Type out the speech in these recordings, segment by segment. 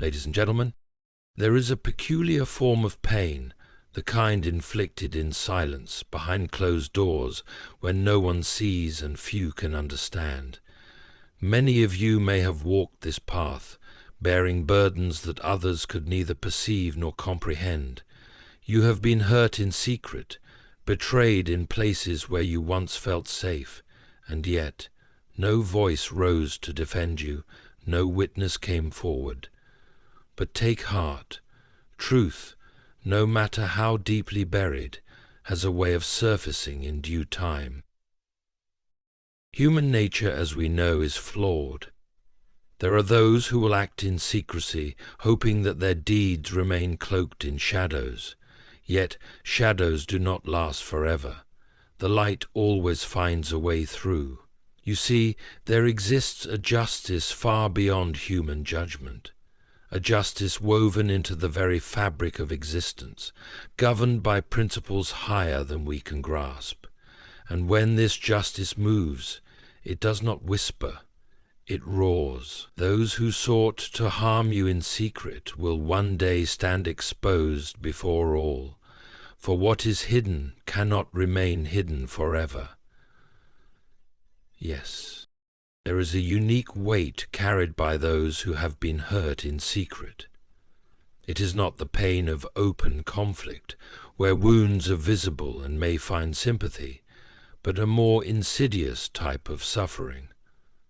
Ladies and gentlemen, there is a peculiar form of pain, the kind inflicted in silence, behind closed doors, when no one sees and few can understand. Many of you may have walked this path, bearing burdens that others could neither perceive nor comprehend. You have been hurt in secret, betrayed in places where you once felt safe, and yet no voice rose to defend you, no witness came forward. But take heart. Truth, no matter how deeply buried, has a way of surfacing in due time. Human nature, as we know, is flawed. There are those who will act in secrecy, hoping that their deeds remain cloaked in shadows. Yet shadows do not last forever. The light always finds a way through. You see, there exists a justice far beyond human judgment. A justice woven into the very fabric of existence, governed by principles higher than we can grasp. And when this justice moves, it does not whisper, it roars. Those who sought to harm you in secret will one day stand exposed before all, for what is hidden cannot remain hidden forever. Yes. There is a unique weight carried by those who have been hurt in secret. It is not the pain of open conflict, where wounds are visible and may find sympathy, but a more insidious type of suffering,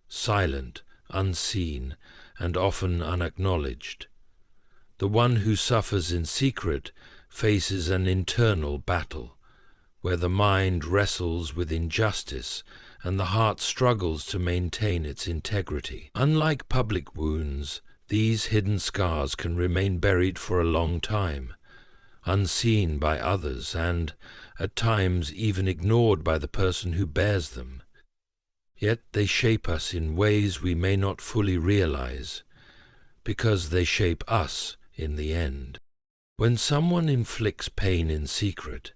silent, unseen, and often unacknowledged. The one who suffers in secret faces an internal battle, where the mind wrestles with injustice and the heart struggles to maintain its integrity. Unlike public wounds, these hidden scars can remain buried for a long time, unseen by others and, at times, even ignored by the person who bears them. Yet they shape us in ways we may not fully realize, because they shape us in the end. When someone inflicts pain in secret,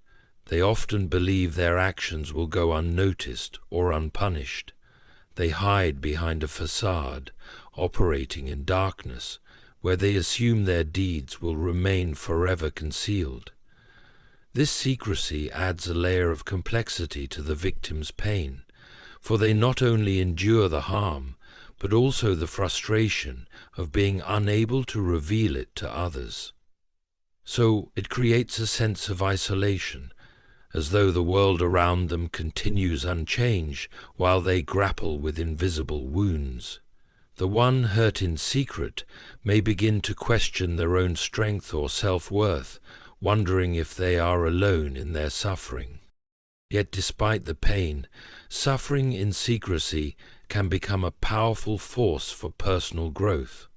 they often believe their actions will go unnoticed or unpunished. They hide behind a facade, operating in darkness, where they assume their deeds will remain forever concealed. This secrecy adds a layer of complexity to the victim's pain, for they not only endure the harm, but also the frustration of being unable to reveal it to others. So it creates a sense of isolation, as though the world around them continues unchanged while they grapple with invisible wounds. The one hurt in secret may begin to question their own strength or self-worth, wondering if they are alone in their suffering. Yet despite the pain, suffering in secrecy can become a powerful force for personal growth.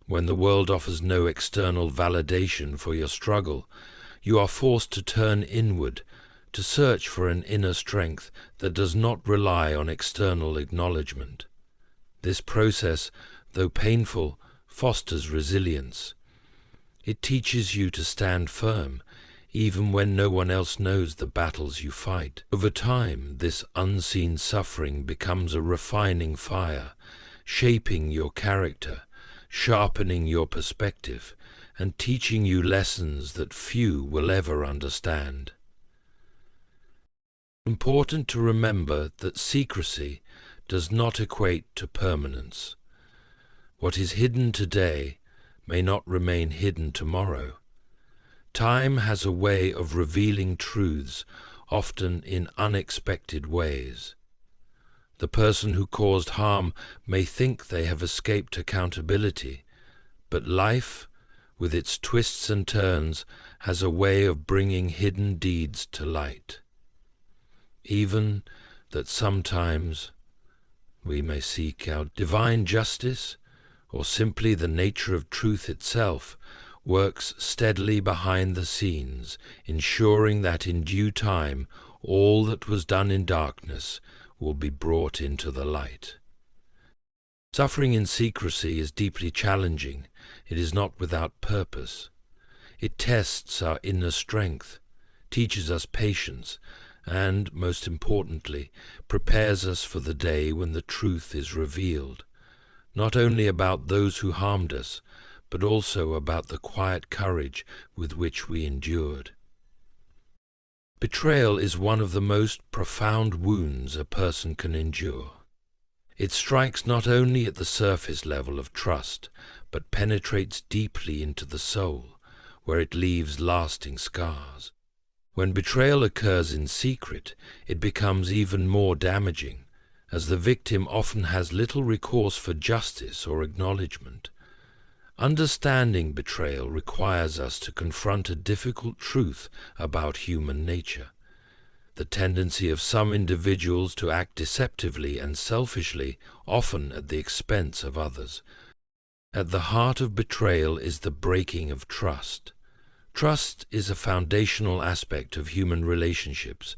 When the world offers no external validation for your struggle, you are forced to turn inward, to search for an inner strength that does not rely on external acknowledgement. This process, though painful, fosters resilience. It teaches you to stand firm, even when no one else knows the battles you fight. Over time, this unseen suffering becomes a refining fire, shaping your character, sharpening your perspective, and teaching you lessons that few will ever understand. Important to remember that secrecy does not equate to permanence. What is hidden today may not remain hidden tomorrow. Time has a way of revealing truths, often in unexpected ways. The person who caused harm may think they have escaped accountability, but life, with its twists and turns, has a way of bringing hidden deeds to light. Even that sometimes we may seek out divine justice, or simply the nature of truth itself works steadily behind the scenes, ensuring that in due time all that was done in darkness will be brought into the light. Suffering in secrecy is deeply challenging. It is not without purpose. It tests our inner strength, teaches us patience, and, most importantly, prepares us for the day when the truth is revealed, not only about those who harmed us, but also about the quiet courage with which we endured. Betrayal is one of the most profound wounds a person can endure. It strikes not only at the surface level of trust, but penetrates deeply into the soul, where it leaves lasting scars. When betrayal occurs in secret, it becomes even more damaging, as the victim often has little recourse for justice or acknowledgement. Understanding betrayal requires us to confront a difficult truth about human nature: the tendency of some individuals to act deceptively and selfishly, often at the expense of others. At the heart of betrayal is the breaking of trust. Trust is a foundational aspect of human relationships,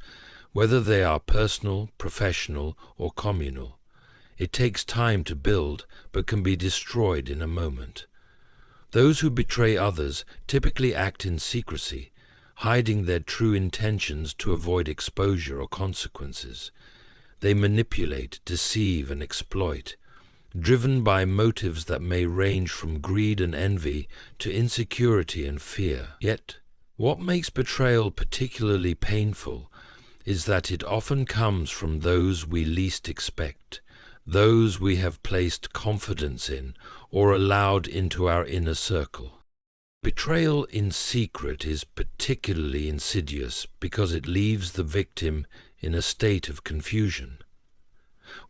whether they are personal, professional, or communal. It takes time to build, but can be destroyed in a moment. Those who betray others typically act in secrecy, hiding their true intentions to avoid exposure or consequences. They manipulate, deceive, and exploit, driven by motives that may range from greed and envy to insecurity and fear. Yet, what makes betrayal particularly painful is that it often comes from those we least expect, those we have placed confidence in or allowed into our inner circle. Betrayal in secret is particularly insidious because it leaves the victim in a state of confusion.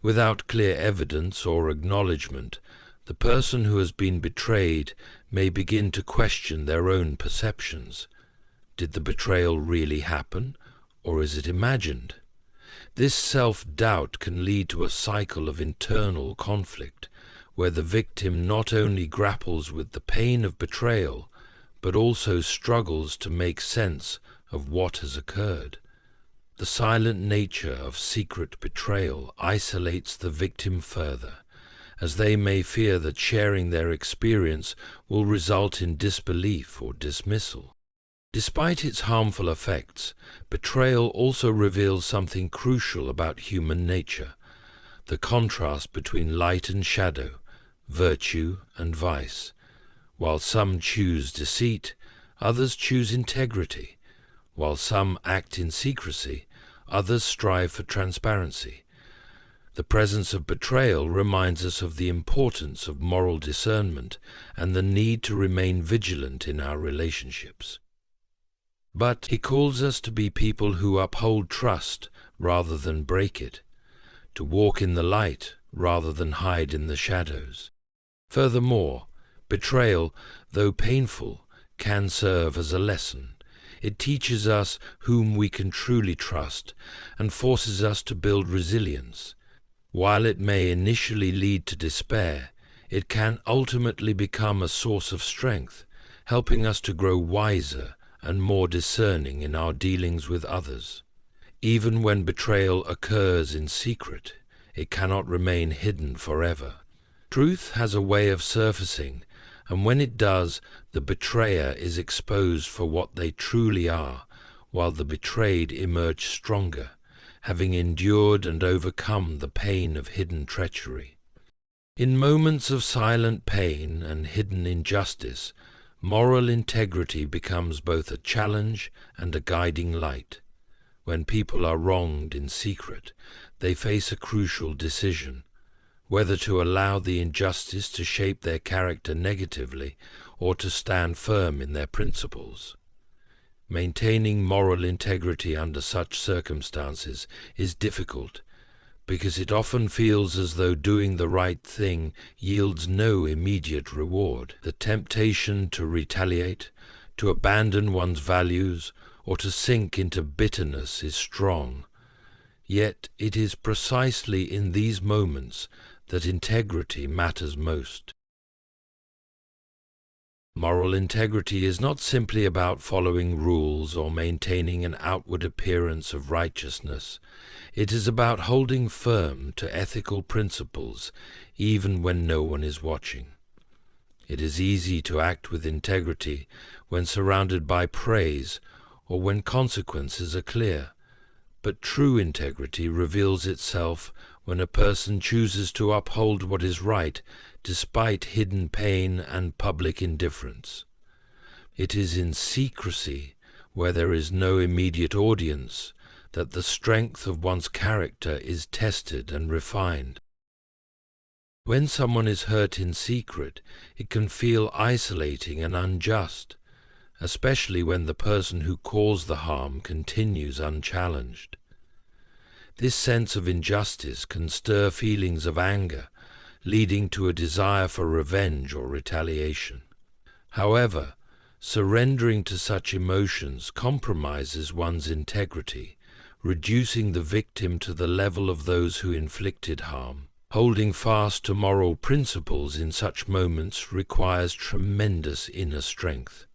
Without clear evidence or acknowledgement, the person who has been betrayed may begin to question their own perceptions. Did the betrayal really happen, or is it imagined? This self-doubt can lead to a cycle of internal conflict, where the victim not only grapples with the pain of betrayal, but also struggles to make sense of what has occurred. The silent nature of secret betrayal isolates the victim further, as they may fear that sharing their experience will result in disbelief or dismissal. Despite its harmful effects, betrayal also reveals something crucial about human nature: the contrast between light and shadow, virtue and vice. While some choose deceit, others choose integrity. While some act in secrecy, others strive for transparency. The presence of betrayal reminds us of the importance of moral discernment and the need to remain vigilant in our relationships. But he calls us to be people who uphold trust rather than break it, to walk in the light rather than hide in the shadows. Furthermore, betrayal, though painful, can serve as a lesson. It teaches us whom we can truly trust and forces us to build resilience. While it may initially lead to despair, it can ultimately become a source of strength, helping us to grow wiser and more discerning in our dealings with others. Even when betrayal occurs in secret, it cannot remain hidden forever. Truth has a way of surfacing, and when it does, the betrayer is exposed for what they truly are, while the betrayed emerge stronger, having endured and overcome the pain of hidden treachery. In moments of silent pain and hidden injustice, moral integrity becomes both a challenge and a guiding light. When people are wronged in secret, they face a crucial decision: whether to allow the injustice to shape their character negatively or to stand firm in their principles. Maintaining moral integrity under such circumstances is difficult, because it often feels as though doing the right thing yields no immediate reward. The temptation to retaliate, to abandon one's values, or to sink into bitterness is strong. Yet it is precisely in these moments that integrity matters most. Moral integrity is not simply about following rules or maintaining an outward appearance of righteousness. It is about holding firm to ethical principles, even when no one is watching. It is easy to act with integrity when surrounded by praise or when consequences are clear, but true integrity reveals itself when a person chooses to uphold what is right despite hidden pain and public indifference. It is in secrecy, where there is no immediate audience, that the strength of one's character is tested and refined. When someone is hurt in secret, it can feel isolating and unjust, especially when the person who caused the harm continues unchallenged. This sense of injustice can stir feelings of anger, leading to a desire for revenge or retaliation. However, surrendering to such emotions compromises one's integrity, reducing the victim to the level of those who inflicted harm. Holding fast to moral principles in such moments requires tremendous inner strength,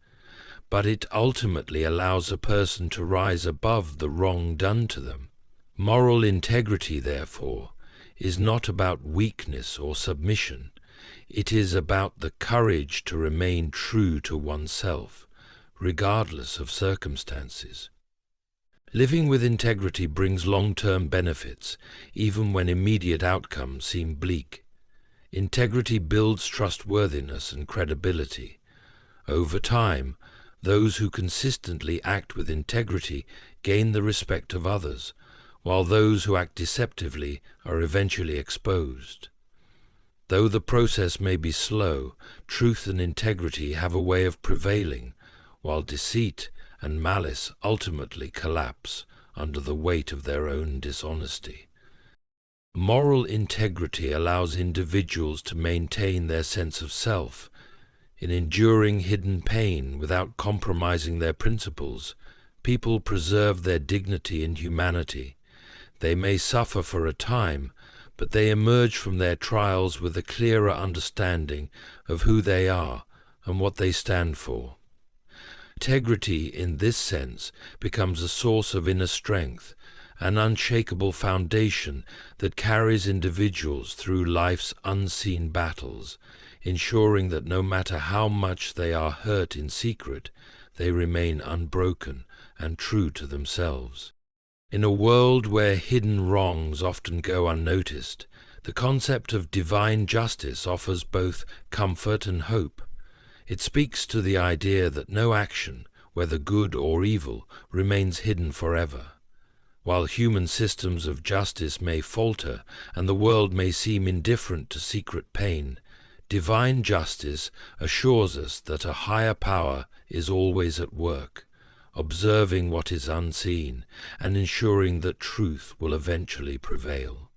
but it ultimately allows a person to rise above the wrong done to them. Moral integrity, therefore, is not about weakness or submission. It is about the courage to remain true to oneself, regardless of circumstances. Living with integrity brings long-term benefits, even when immediate outcomes seem bleak. Integrity builds trustworthiness and credibility. Over time, those who consistently act with integrity gain the respect of others, while those who act deceptively are eventually exposed. Though the process may be slow, truth and integrity have a way of prevailing, while deceit and malice ultimately collapse under the weight of their own dishonesty. Moral integrity allows individuals to maintain their sense of self. In enduring hidden pain without compromising their principles, people preserve their dignity and humanity. They may suffer for a time, but they emerge from their trials with a clearer understanding of who they are and what they stand for. Integrity, in this sense, becomes a source of inner strength, an unshakable foundation that carries individuals through life's unseen battles, ensuring that no matter how much they are hurt in secret, they remain unbroken and true to themselves. In a world where hidden wrongs often go unnoticed, the concept of divine justice offers both comfort and hope. It speaks to the idea that no action, whether good or evil, remains hidden forever. While human systems of justice may falter and the world may seem indifferent to secret pain, divine justice assures us that a higher power is always at work, observing what is unseen and ensuring that truth will eventually prevail.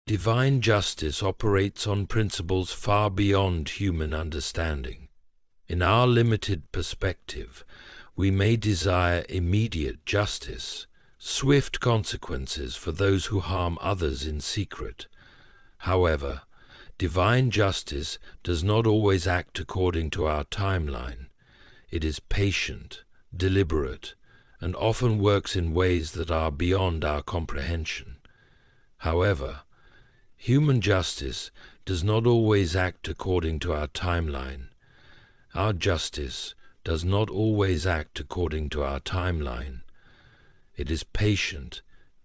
Divine justice operates on principles far beyond human understanding. In our limited perspective, we may desire immediate justice, swift consequences for those who harm others in secret. However, divine justice does not always act according to our timeline. It is patient, deliberate, and often works in ways that are beyond our comprehension. However, human justice does not always act according to our timeline. Our justice does not always act according to our timeline. It is patient,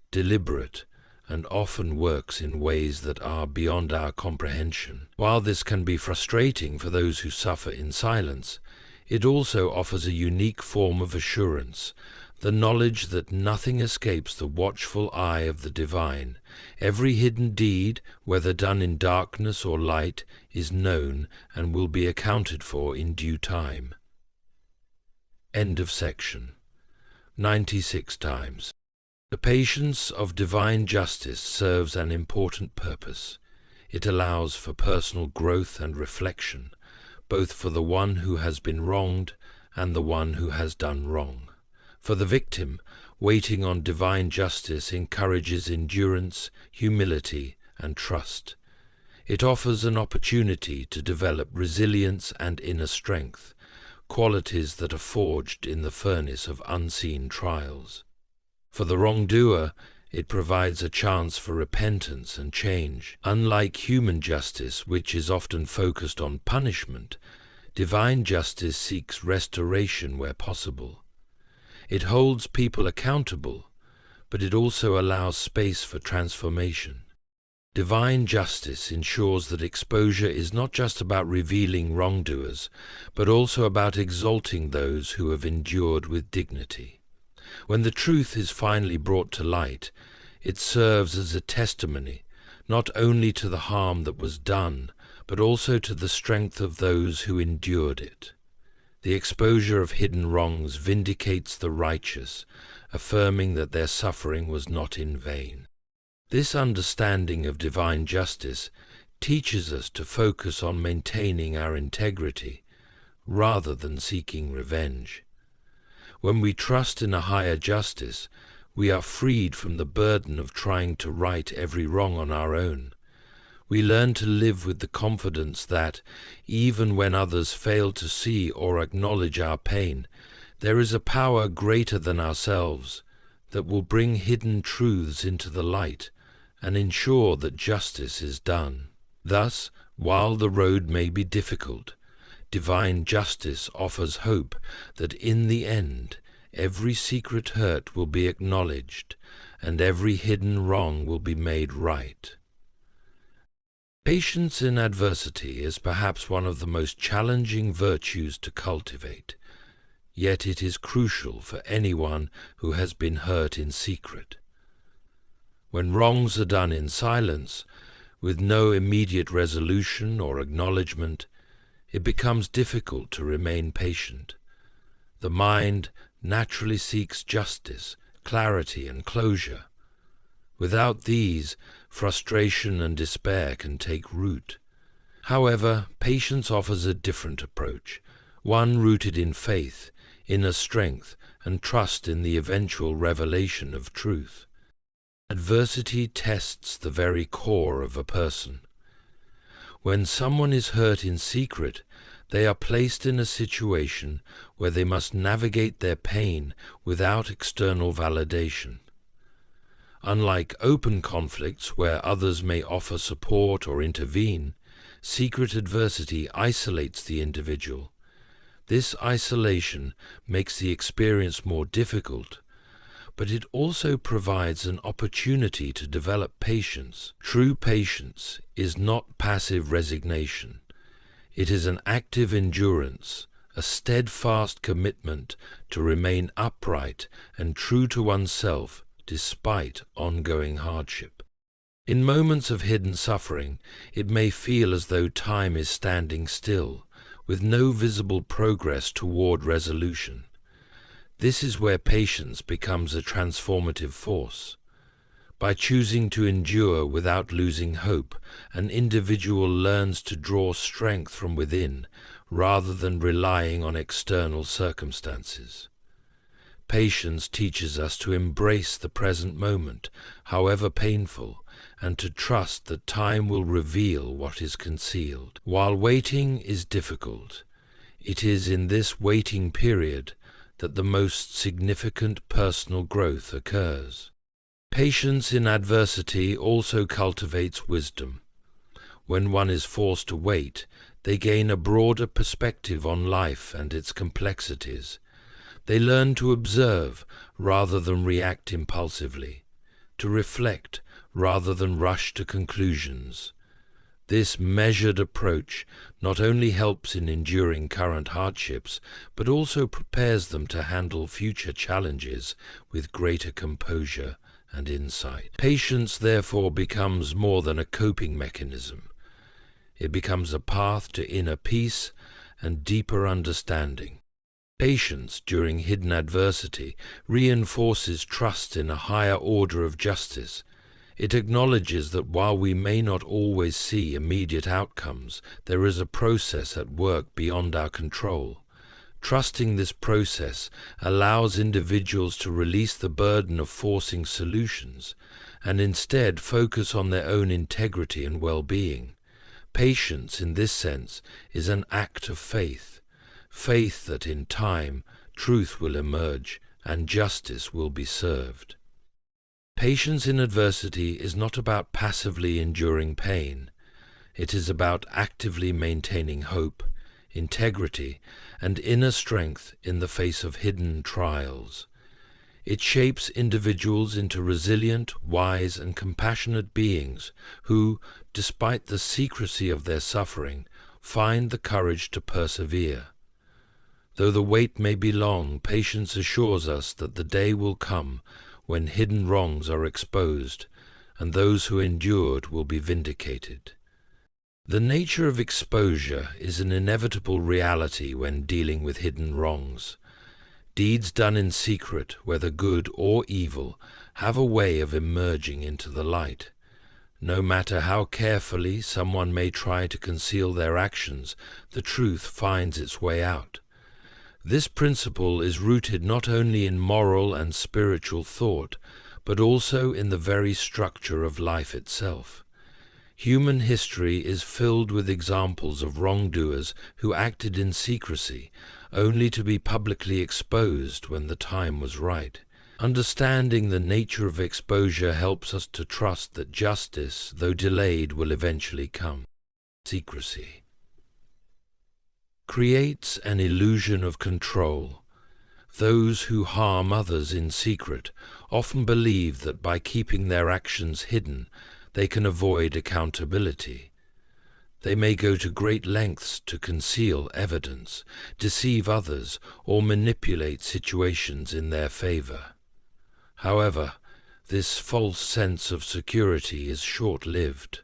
deliberate, and often works in ways that are beyond our comprehension. While this can be frustrating for those who suffer in silence, it also offers a unique form of assurance, the knowledge that nothing escapes the watchful eye of the divine. Every hidden deed, whether done in darkness or light, is known and will be accounted for in due time. End of section. 96 times. The patience of divine justice serves an important purpose. It allows for personal growth and reflection, both for the one who has been wronged and the one who has done wrong. For the victim, waiting on divine justice encourages endurance, humility, and trust. It offers an opportunity to develop resilience and inner strength, qualities that are forged in the furnace of unseen trials. For the wrongdoer, it provides a chance for repentance and change. Unlike human justice, which is often focused on punishment, divine justice seeks restoration where possible. It holds people accountable, but it also allows space for transformation. Divine justice ensures that exposure is not just about revealing wrongdoers, but also about exalting those who have endured with dignity. When the truth is finally brought to light, it serves as a testimony not only to the harm that was done, but also to the strength of those who endured it. The exposure of hidden wrongs vindicates the righteous, affirming that their suffering was not in vain. This understanding of divine justice teaches us to focus on maintaining our integrity rather than seeking revenge. When we trust in a higher justice, we are freed from the burden of trying to right every wrong on our own. We learn to live with the confidence that, even when others fail to see or acknowledge our pain, there is a power greater than ourselves that will bring hidden truths into the light and ensure that justice is done. Thus, while the road may be difficult, divine justice offers hope that in the end, every secret hurt will be acknowledged and every hidden wrong will be made right. Patience in adversity is perhaps one of the most challenging virtues to cultivate, yet it is crucial for anyone who has been hurt in secret. When wrongs are done in silence, with no immediate resolution or acknowledgement, it becomes difficult to remain patient. The mind naturally seeks justice, clarity, and closure. Without these, frustration and despair can take root. However, patience offers a different approach, one rooted in faith, inner strength, and trust in the eventual revelation of truth. Adversity tests the very core of a person. When someone is hurt in secret, they are placed in a situation where they must navigate their pain without external validation. Unlike open conflicts where others may offer support or intervene, secret adversity isolates the individual. This isolation makes the experience more difficult, but it also provides an opportunity to develop patience. True patience is not passive resignation. It is an active endurance, a steadfast commitment to remain upright and true to oneself despite ongoing hardship. In moments of hidden suffering, it may feel as though time is standing still, with no visible progress toward resolution. This is where patience becomes a transformative force. By choosing to endure without losing hope, an individual learns to draw strength from within rather than relying on external circumstances. Patience teaches us to embrace the present moment, however painful, and to trust that time will reveal what is concealed. While waiting is difficult, it is in this waiting period that the most significant personal growth occurs. Patience in adversity also cultivates wisdom. When one is forced to wait, they gain a broader perspective on life and its complexities. They learn to observe rather than react impulsively, to reflect rather than rush to conclusions. This measured approach not only helps in enduring current hardships, but also prepares them to handle future challenges with greater composure and insight. Patience, therefore, becomes more than a coping mechanism. It becomes a path to inner peace and deeper understanding. Patience during hidden adversity reinforces trust in a higher order of justice. It acknowledges that while we may not always see immediate outcomes, there is a process at work beyond our control. Trusting this process allows individuals to release the burden of forcing solutions and instead focus on their own integrity and well-being. Patience, in this sense, is an act of faith, faith that in time truth will emerge and justice will be served. Patience in adversity is not about passively enduring pain. It is about actively maintaining hope, integrity, and inner strength in the face of hidden trials. It shapes individuals into resilient, wise, and compassionate beings who, despite the secrecy of their suffering, find the courage to persevere. Though the wait may be long, patience assures us that the day will come when hidden wrongs are exposed, and those who endured will be vindicated. The nature of exposure is an inevitable reality when dealing with hidden wrongs. Deeds done in secret, whether good or evil, have a way of emerging into the light. No matter how carefully someone may try to conceal their actions, the truth finds its way out. This principle is rooted not only in moral and spiritual thought, but also in the very structure of life itself. Human history is filled with examples of wrongdoers who acted in secrecy, only to be publicly exposed when the time was right. Understanding the nature of exposure helps us to trust that justice, though delayed, will eventually come. Secrecy creates an illusion of control. Those who harm others in secret often believe that by keeping their actions hidden, they can avoid accountability. They may go to great lengths to conceal evidence, deceive others, or manipulate situations in their favor. However, this false sense of security is short-lived.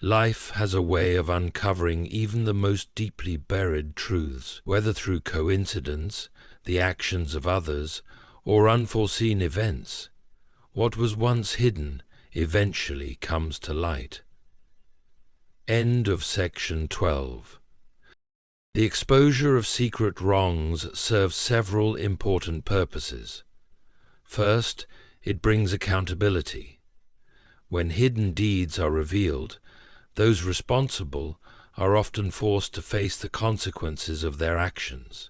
Life has a way of uncovering even the most deeply buried truths, whether through coincidence, the actions of others, or unforeseen events. What was once hidden eventually comes to light. End of section 12. The exposure of secret wrongs serves several important purposes. First, it brings accountability. When hidden deeds are revealed, those responsible are often forced to face the consequences of their actions.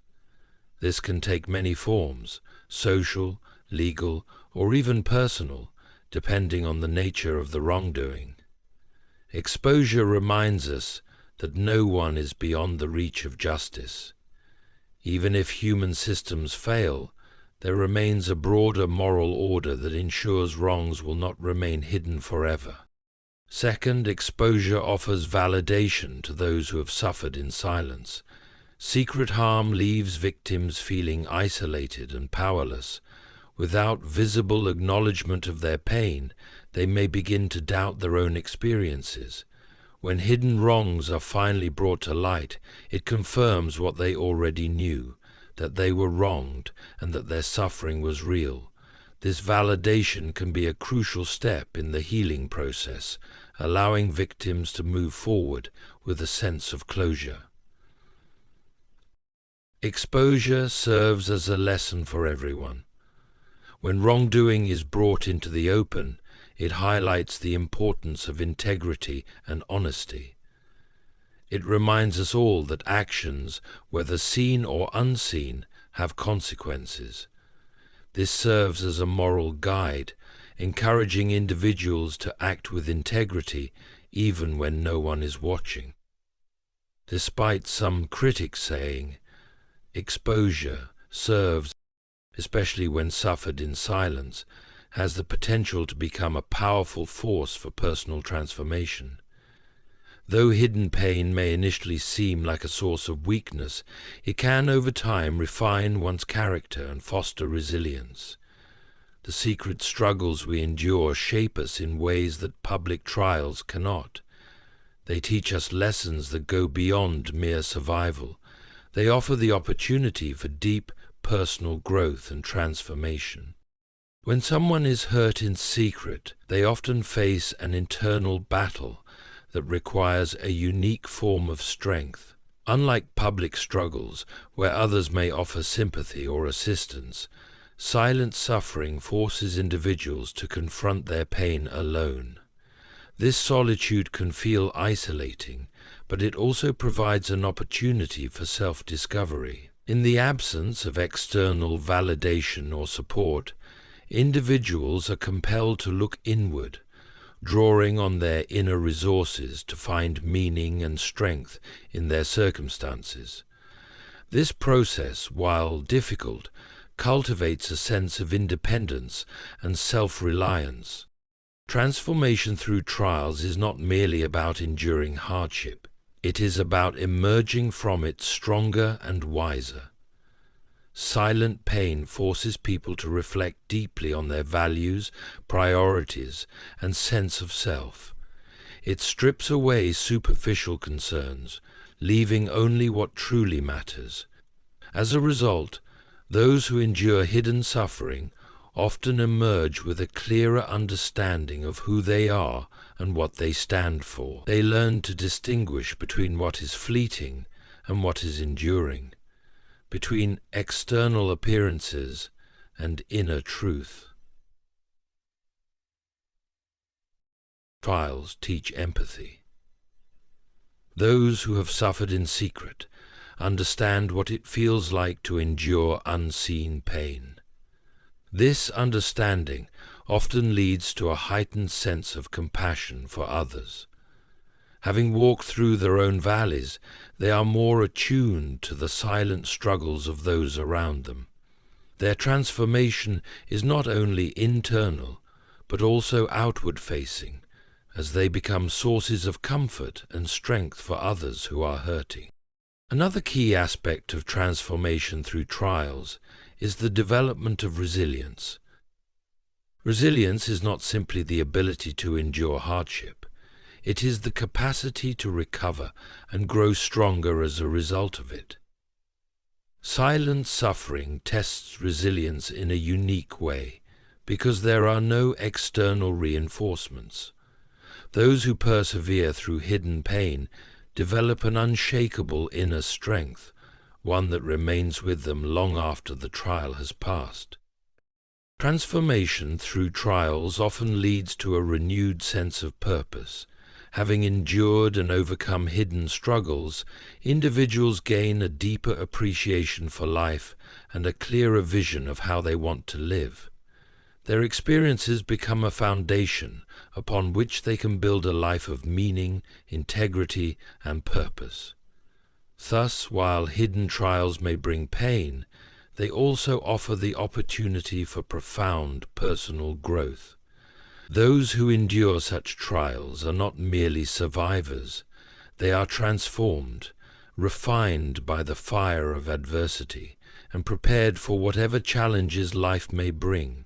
This can take many forms: social, legal, or even personal, depending on the nature of the wrongdoing. Exposure reminds us that no one is beyond the reach of justice. Even if human systems fail, there remains a broader moral order that ensures wrongs will not remain hidden forever. Second, exposure offers validation to those who have suffered in silence. Secret harm leaves victims feeling isolated and powerless. Without visible acknowledgement of their pain, they may begin to doubt their own experiences. When hidden wrongs are finally brought to light, it confirms what they already knew, that they were wronged and that their suffering was real. This validation can be a crucial step in the healing process, allowing victims to move forward with a sense of closure. Exposure serves as a lesson for everyone. When wrongdoing is brought into the open, it highlights the importance of integrity and honesty. It reminds us all that actions, whether seen or unseen, have consequences. This serves as a moral guide, encouraging individuals to act with integrity even when no one is watching. Despite some critics saying, exposure serves, especially when suffered in silence, has the potential to become a powerful force for personal transformation. Though hidden pain may initially seem like a source of weakness, it can over time refine one's character and foster resilience. The secret struggles we endure shape us in ways that public trials cannot. They teach us lessons that go beyond mere survival. They offer the opportunity for deep personal growth and transformation. When someone is hurt in secret, they often face an internal battle that requires a unique form of strength. Unlike public struggles, where others may offer sympathy or assistance, silent suffering forces individuals to confront their pain alone. This solitude can feel isolating, but it also provides an opportunity for self-discovery. In the absence of external validation or support, individuals are compelled to look inward, drawing on their inner resources to find meaning and strength in their circumstances. This process, while difficult, cultivates a sense of independence and self-reliance. Transformation through trials is not merely about enduring hardship. It is about emerging from it stronger and wiser. Silent pain forces people to reflect deeply on their values, priorities, and sense of self. It strips away superficial concerns, leaving only what truly matters. As a result, those who endure hidden suffering often emerge with a clearer understanding of who they are and what they stand for. They learn to distinguish between what is fleeting and what is enduring, between external appearances and inner truth. Trials teach empathy. Those who have suffered in secret understand what it feels like to endure unseen pain. This understanding often leads to a heightened sense of compassion for others. Having walked through their own valleys, they are more attuned to the silent struggles of those around them. Their transformation is not only internal, but also outward-facing, as they become sources of comfort and strength for others who are hurting. Another key aspect of transformation through trials is the development of resilience. Resilience is not simply the ability to endure hardship. It is the capacity to recover and grow stronger as a result of it. Silent suffering tests resilience in a unique way because there are no external reinforcements. Those who persevere through hidden pain develop an unshakable inner strength, one that remains with them long after the trial has passed. Transformation through trials often leads to a renewed sense of purpose. Having endured and overcome hidden struggles, individuals gain a deeper appreciation for life and a clearer vision of how they want to live. Their experiences become a foundation upon which they can build a life of meaning, integrity, and purpose. Thus, while hidden trials may bring pain, they also offer the opportunity for profound personal growth. Those who endure such trials are not merely survivors. They are transformed, refined by the fire of adversity, and prepared for whatever challenges life may bring.